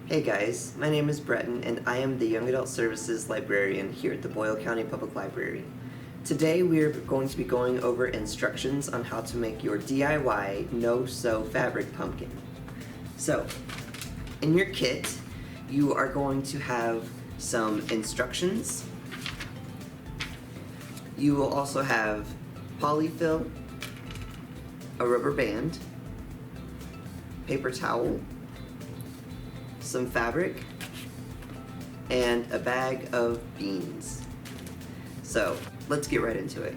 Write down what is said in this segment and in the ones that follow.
Hey guys, my name is Breton and I am the Young Adult Services Librarian here at the Boyle County Public Library. Today we are going to be going over instructions on how to make your DIY no-sew fabric pumpkin. So, in your kit, you are going to have some instructions. You will also have polyfill, a rubber band, paper towel, some fabric, and a bag of beans. So, let's get right into it.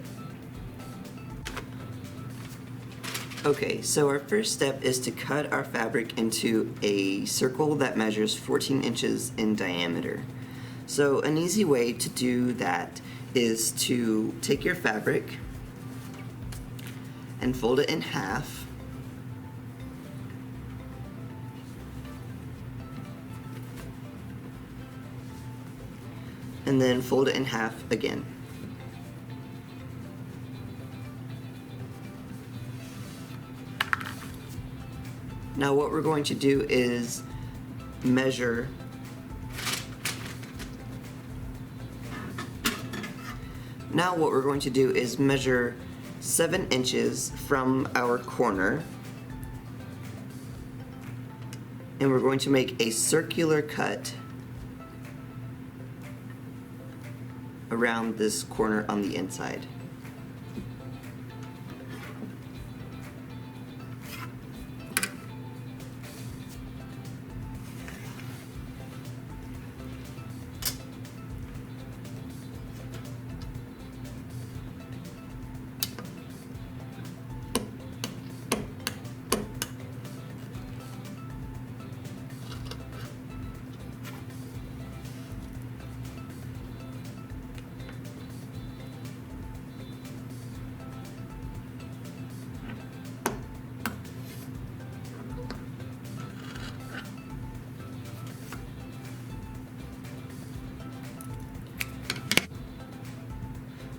Okay, so our first step is to cut our fabric into a circle that measures 14 inches in diameter. So an easy way to do that is to take your fabric and fold it in half. And then fold it in half again. Now what we're going to do is measure Now what we're going to do is measure 7 inches from our corner, and we're going to make a circular cut around this corner on the inside.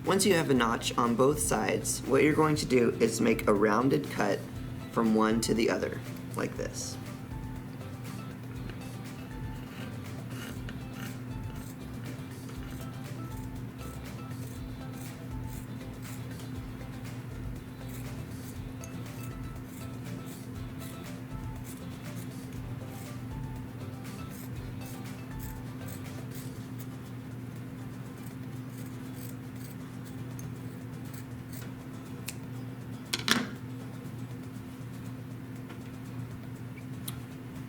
Once you have a notch on both sides, what you're going to do is make a rounded cut from one to the other, like this.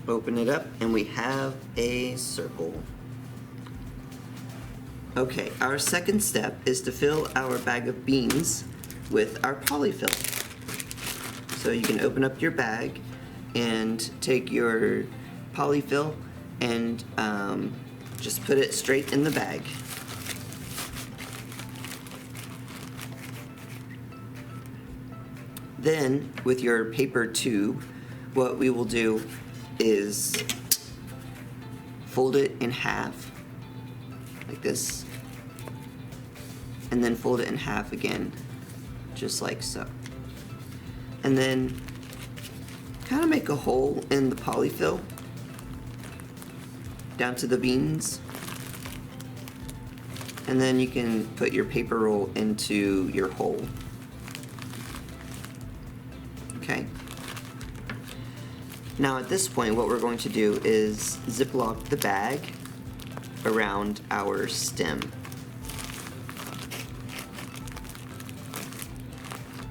Open it up and we have a circle. Okay, our second step is to fill our bag of beans with our polyfill. So you can open up your bag and take your polyfill and just put it straight in the bag. Then, with your paper tube, what we will do is fold it in half, like this, and then fold it in half again, just like so. And then kind of make a hole in the polyfill down to the beans, and then you can put your paper roll into your hole. Okay? Now at this point, what we're going to do is ziplock the bag around our stem.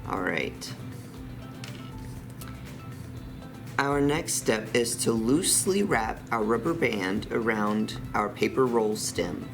Alright. Our next step is to loosely wrap our rubber band around our paper roll stem.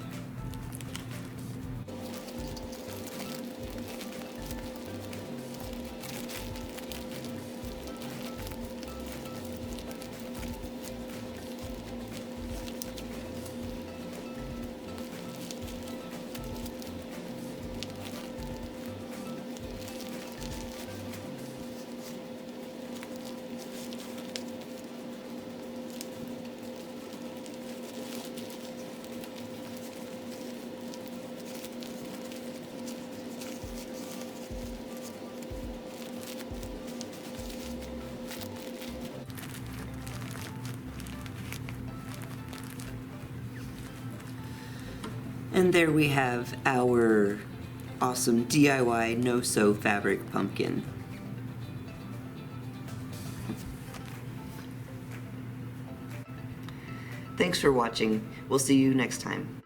And there we have our awesome DIY no-sew fabric pumpkin. Thanks for watching. We'll see you next time.